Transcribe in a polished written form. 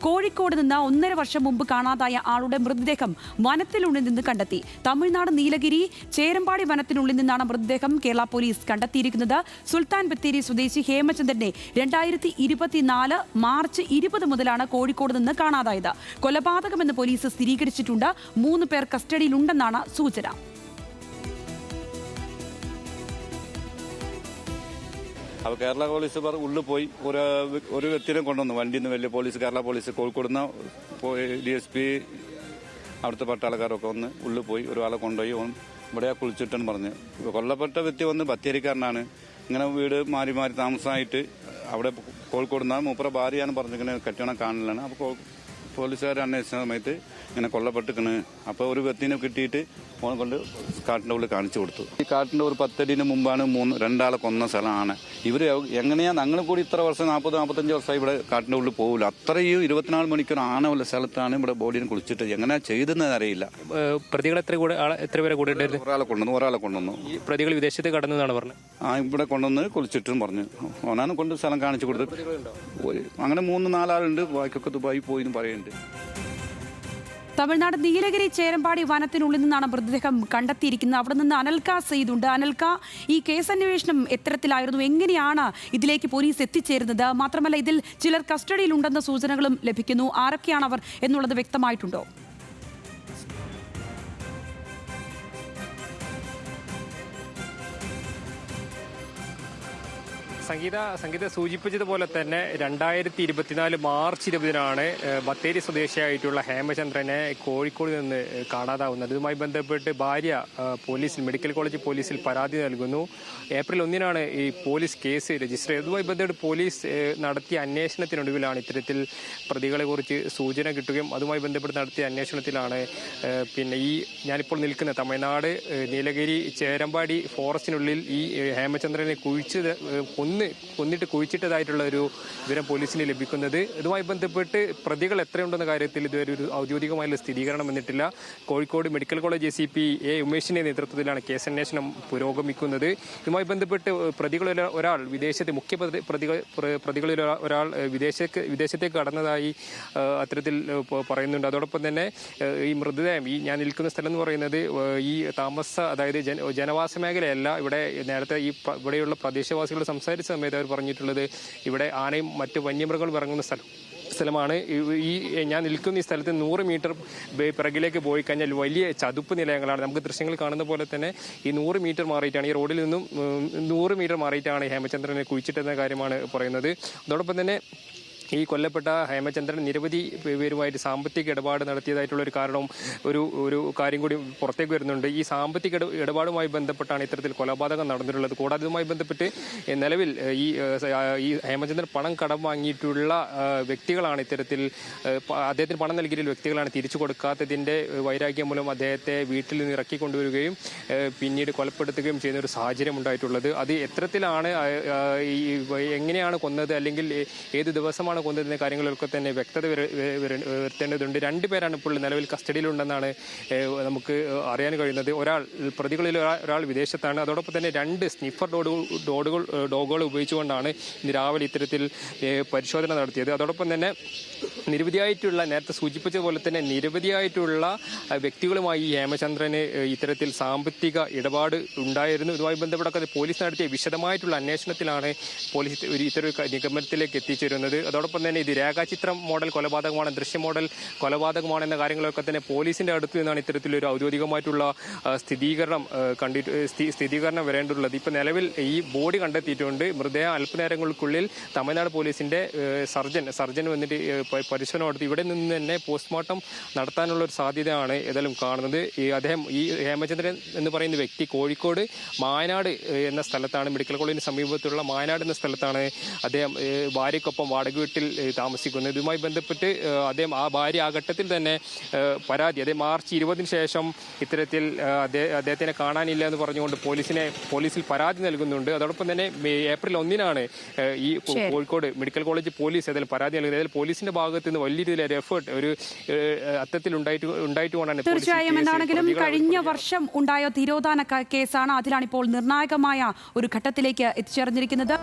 കോഴിക്കോട് നിന്ന് 1.5 വർഷം മുമ്പ് കാണാതായ ആളുടെ മൃതദേഹം വനത്തിനുള്ളിൽ നിന്ന് കണ്ടെത്തി. തമിഴ്നാട് നീലഗിരി ചേരമ്പാടി വനത്തിനുള്ളിൽ നിന്നാണ് മൃതദേഹം കേരള പോലീസ് കണ്ടെത്തിയിരിക്കുന്നത്. സുൽത്താൻ ബത്തേരി സ്വദേശി ഹേമചന്ദ്രനെ 2024 മാർച്ച് 20 മുതലാണ് കോഴിക്കോട് നിന്ന് കാണാതായത്. കൊലപാതകമെന്ന് പോലീസ് സ്ഥിരീകരിച്ചിട്ടുണ്ട്. 3 പേർ കസ്റ്റഡിയിലുണ്ടെന്നാണ് സൂചന. അപ്പോൾ കേരള പോലീസ് ഉള്ളിൽ പോയി ഒരു വ്യക്തിനെ കൊണ്ടുവന്നു. വണ്ടിയിൽ നിന്ന് വലിയ പോലീസ്, കേരള പോലീസ് കോഴിക്കോട് നിന്ന് DSP അവിടുത്തെ പട്ടാളക്കാരൊക്കെ വന്ന് ഉള്ളിൽ പോയി ഒരാളെ കൊണ്ടുപോയി ഇവിടെ കുളിച്ചിട്ടെന്ന് പറഞ്ഞ്. കൊല്ലപ്പെട്ട വ്യക്തി വന്ന് ബത്തേരിക്കാരനാണ്. ഇങ്ങനെ വീട് മാറി മാറി താമസമായിട്ട് അവിടെ കോഴിക്കോട് നിന്ന് മൂപ്പറ ഭാര്യയാണ് പറഞ്ഞിങ്ങനെ കെട്ടിയണം കാണില്ലാണ്. അപ്പോൾ പോലീസുകാർ അന്വേഷിച്ച സമയത്ത് ഇങ്ങനെ കൊല്ലപ്പെട്ടിക്കണ്. അപ്പോൾ ഒരു വ്യക്തിനെ കിട്ടിയിട്ട് ഓനെ കൊണ്ട് കാട്ടിൻ്റെ ഉള്ളിൽ കാണിച്ചു കൊടുത്തു. ഈ കാട്ടിൻ്റെ ഒരു 10 അടിന് മുമ്പാണ് 2 കൊന്ന സ്ഥലമാണ്. ഇവർ എങ്ങനെയാണ് ഞങ്ങൾ കൂടി ഇത്ര വർഷം 40-45 വർഷമായി ഇവിടെ കാട്ടിൻ്റെ ഉള്ളിൽ പോകില്ല. അത്രയും 24 മണിക്കൂർ ആണുള്ള സ്ഥലത്താണ് ഇവിടെ ബോഡിനെ കുളിച്ചിട്ട്. എങ്ങനെയാണ് ചെയ്തെന്ന് അറിയില്ല. പ്രതികൾ എത്ര പേരെ കൂടെ ഒരാളെ കൊണ്ടുവന്നു. ഈ പ്രതികൾ വിദേശത്ത് കടന്നതാണ് പറഞ്ഞത്. ഇവിടെ കൊണ്ടുവന്ന് കുളിച്ചിട്ടും പറഞ്ഞു. ഓനാണ് കൊണ്ട് സ്ഥലം കാണിച്ചു കൊടുത്തത്. അങ്ങനെ 3-4 ആളുണ്ട്. ബാക്കിയൊക്കെ ദുബായി പോയിന്ന് പറയുന്നുണ്ട്. തമിഴ്നാട് നീലഗിരി ചേരമ്പാടി വനത്തിനുള്ളിൽ നിന്നാണ് മൃതദേഹം കണ്ടെത്തിയിരിക്കുന്നത്. അവിടെ നിന്ന് അനൽക സെയ്തുണ്ട്. അനൽക, ഈ കേസന്വേഷണം എത്തരത്തിലായിരുന്നു? എങ്ങനെയാണ് ഇതിലേക്ക് പോലീസ് എത്തിച്ചേരുന്നത്? മാത്രമല്ല, ഇതിൽ ചിലർ കസ്റ്റഡിയിലുണ്ടെന്ന സൂചനകളും ലഭിക്കുന്നു. ആരൊക്കെയാണ് അവർ എന്നുള്ളത് വ്യക്തമായിട്ടുണ്ടോ? സംഗീത സൂചിപ്പിച്ചതുപോലെ തന്നെ 2024 മാർച്ച് 20 ബത്തേരി സ്വദേശിയായിട്ടുള്ള ഹേമചന്ദ്രനെ കോഴിക്കോട് നിന്ന് കാണാതാവുന്നത്. ഇതുമായി ബന്ധപ്പെട്ട് ഭാര്യ മെഡിക്കൽ കോളേജ് പോലീസിൽ പരാതി നൽകുന്നു. ഏപ്രിൽ 1 ഈ പോലീസ് കേസ് രജിസ്റ്റർ ചെയ്തത്. ഇതുമായി ബന്ധപ്പെട്ട് പോലീസ് നടത്തിയ അന്വേഷണത്തിനൊടുവിലാണ് ഇത്തരത്തിൽ പ്രതികളെ കുറിച്ച് സൂചന കിട്ടുകയും അതുമായി ബന്ധപ്പെട്ട് നടത്തിയ അന്വേഷണത്തിലാണ് ഈ ഞാനിപ്പോൾ നിൽക്കുന്ന തമിഴ്നാട് നീലഗിരി ചേരമ്പാടി ഫോറസ്റ്റിനുള്ളിൽ ഈ ഹേമചന്ദ്രനെ കൊന്നിട്ട് കുഴിച്ചിട്ടതായിട്ടുള്ള ഒരു വിവരം പോലീസിന് ലഭിക്കുന്നത്. ഇതുമായി ബന്ധപ്പെട്ട് പ്രതികൾ എത്രയുണ്ടെന്ന കാര്യത്തിൽ ഇതുവരെ ഒരു ഔദ്യോഗികമായുള്ള സ്ഥിരീകരണം വന്നിട്ടില്ല. Kozhikode medical college ACP A ഉമേഷിന്റെ നേതൃത്വത്തിലാണ് കേസന്വേഷണം പുരോഗമിക്കുന്നത്. ഇതുമായി ബന്ധപ്പെട്ട് പ്രതികളിൽ ഒരാൾ പ്രതികളിൽ ഒരാൾ വിദേശത്തേക്ക് കടന്നതായി അത്തരത്തിൽ പറയുന്നുണ്ട്. അതോടൊപ്പം തന്നെ ഈ മൃതദേഹം ഞാൻ നിൽക്കുന്ന സ്ഥലം എന്ന് പറയുന്നത് ഈ അതായത് ജനവാസ മേഖലയല്ല. ഇവിടെ നേരത്തെ ഇവിടെയുള്ള പ്രദേശവാസികൾ സംസാരിച്ച സമയത്ത് അവർ പറഞ്ഞിട്ടുള്ളത് ഇവിടെ ആനയും മറ്റ് വന്യമൃഗങ്ങളും ഇറങ്ങുന്ന സ്ഥലമാണ്. ഈ ഞാൻ നിൽക്കുന്ന ഈ സ്ഥലത്ത് 100 മീറ്റർ പിറകിലേക്ക് പോയി കഴിഞ്ഞാൽ വലിയ ചതുപ്പ് നിലയങ്ങളാണ്. നമുക്ക് ദൃശ്യങ്ങൾ കാണുന്ന പോലെ തന്നെ ഈ 100 മീറ്റർ മാറിയിട്ടാണ്, ഈ റോഡിൽ നിന്നും 100 മീറ്റർ മാറിയിട്ടാണ് ഹേമചന്ദ്രനെ കുഴിച്ചിട്ടെന്ന കാര്യമാണ് പറയുന്നത്. അതോടൊപ്പം തന്നെ ഈ കൊല്ലപ്പെട്ട ഹേമചന്ദ്രൻ നിരവധി പേരുമായിട്ട് സാമ്പത്തിക ഇടപാട് നടത്തിയതായിട്ടുള്ള ഒരു ഒരു കാര്യം കൂടി പുറത്തേക്ക് വരുന്നുണ്ട്. ഈ സാമ്പത്തിക ഇടപാടുമായി ബന്ധപ്പെട്ടാണ് ഇത്തരത്തിൽ കൊലപാതകം നടന്നിട്ടുള്ളത്. കൂടാതെ ഇതുമായി ബന്ധപ്പെട്ട് നിലവിൽ ഈ ഹേമചന്ദ്രൻ പണം കടം വാങ്ങിയിട്ടുള്ള വ്യക്തികളാണ് ഇത്തരത്തിൽ അദ്ദേഹത്തിന് പണം നൽകിയ വ്യക്തികളാണ് തിരിച്ചു കൊടുക്കാത്തതിന്റെ വൈരാഗ്യം മൂലം അദ്ദേഹത്തെ വീട്ടിൽ നിന്ന് ഇറക്കിക്കൊണ്ടുവരികയും പിന്നീട് കൊലപ്പെടുത്തുകയും ചെയ്യുന്ന ഒരു സാഹചര്യം ഉണ്ടായിട്ടുള്ളത്. അത് എത്തരത്തിലാണ്, എങ്ങനെയാണ് കൊന്നത്, അല്ലെങ്കിൽ ഏത് ദിവസമാണ് കൊന്നതിന്റെ കാര്യങ്ങളിലൊക്കെ തന്നെ വ്യക്തത വരുത്തേണ്ടതുണ്ട്. 2 പേരാണ് ഇപ്പോൾ നിലവിൽ കസ്റ്റഡിയിലുണ്ടെന്നാണ് നമുക്ക് അറിയാൻ കഴിയുന്നത്. പ്രതികളിൽ ഒരാൾ വിദേശത്താണ്. അതോടൊപ്പം തന്നെ 2 സ്നിഫർ ഡോഗുകൾ ഉപയോഗിച്ചുകൊണ്ടാണ് ഇന്ന് രാവിലെ ഇത്തരത്തിൽ പരിശോധന നടത്തിയത്. അതോടൊപ്പം തന്നെ നിരവധിയായിട്ടുള്ള, നേരത്തെ സൂചിപ്പിച്ച പോലെ തന്നെ നിരവധിയായിട്ടുള്ള വ്യക്തികളുമായി ഈ ഹേമചന്ദ്രന് ഇത്തരത്തിൽ സാമ്പത്തിക ഇടപാട് ഉണ്ടായിരുന്നു. ഇതുമായി ബന്ധപ്പെട്ടൊക്കെ പോലീസ് നടത്തിയ വിശദമായിട്ടുള്ള അന്വേഷണത്തിലാണ് പോലീസ് ഇത്തരം നിഗമനത്തിലേക്ക് എത്തിച്ചേരുന്നത്. അതോടൊപ്പം തന്നെ ഇത് രേഖാചിത്രം മോഡൽ കൊലപാതകമാണ്, ദൃശ്യ മോഡൽ കൊലപാതകമാണ് എന്ന കാര്യങ്ങളൊക്കെ തന്നെ പോലീസിന്റെ അടുത്ത് നിന്നാണ് ഇത്തരത്തിലൊരു ഔദ്യോഗികമായിട്ടുള്ള സ്ഥിരീകരണം വരേണ്ടതുള്ളത്. ഇപ്പൊ നിലവിൽ ഈ ബോഡി കണ്ടെത്തിയിട്ടുണ്ട്. മൃതദേഹം അല്പനേരങ്ങൾക്കുള്ളിൽ തമിഴ്നാട് പോലീസിന്റെ സർജൻ വന്നിട്ട് പരിശോധന നടത്തി ഇവിടെ നിന്ന് തന്നെ പോസ്റ്റ്മോർട്ടം നടത്താനുള്ള ഒരു സാധ്യതയാണ് ഏതായാലും കാണുന്നത്. ഈ ഹേമചന്ദ്രൻ എന്ന് പറയുന്ന വ്യക്തി കോഴിക്കോട് മായനാട് എന്ന സ്ഥലത്താണ്, മെഡിക്കൽ കോളേജിന് സമീപത്തുള്ള മായനാട് എന്ന സ്ഥലത്താണ് അദ്ദേഹം ഭാര്യയ്ക്കൊപ്പം വാടക വീട്ടിൽ താമസിക്കുന്നത്. ഇതുമായി ബന്ധപ്പെട്ട് ആ ഭാര്യ ആ ഘട്ടത്തിൽ തന്നെ പരാതി, മാർച്ച് 20 ശേഷം ഇത്തരത്തിൽ അദ്ദേഹത്തിനെ കാണാനില്ല എന്ന് പറഞ്ഞുകൊണ്ട് പോലീസിൽ പരാതി നൽകുന്നുണ്ട്. അതോടൊപ്പം തന്നെ ഏപ്രിൽ 1 ഈ കോഴിക്കോട് മെഡിക്കൽ കോളേജ് പോലീസ് പരാതി നൽകുന്നത്. പോലീസിന്റെ ഭാഗത്ത് നിന്ന് വലിയ രീതിയിൽ എഫേർട്ട് അത്തരത്തിൽ ഉണ്ടായിട്ടുകൊണ്ടാണ്. തീർച്ചയായും എന്താണെങ്കിലും കഴിഞ്ഞ വർഷം ഉണ്ടായ തിരോധാന കേസാണ്. അതിലാണ് ഇപ്പോൾ നിർണായകമായ ഒരു ഘട്ടത്തിലേക്ക് എത്തിച്ചേർന്നിരിക്കുന്നത്.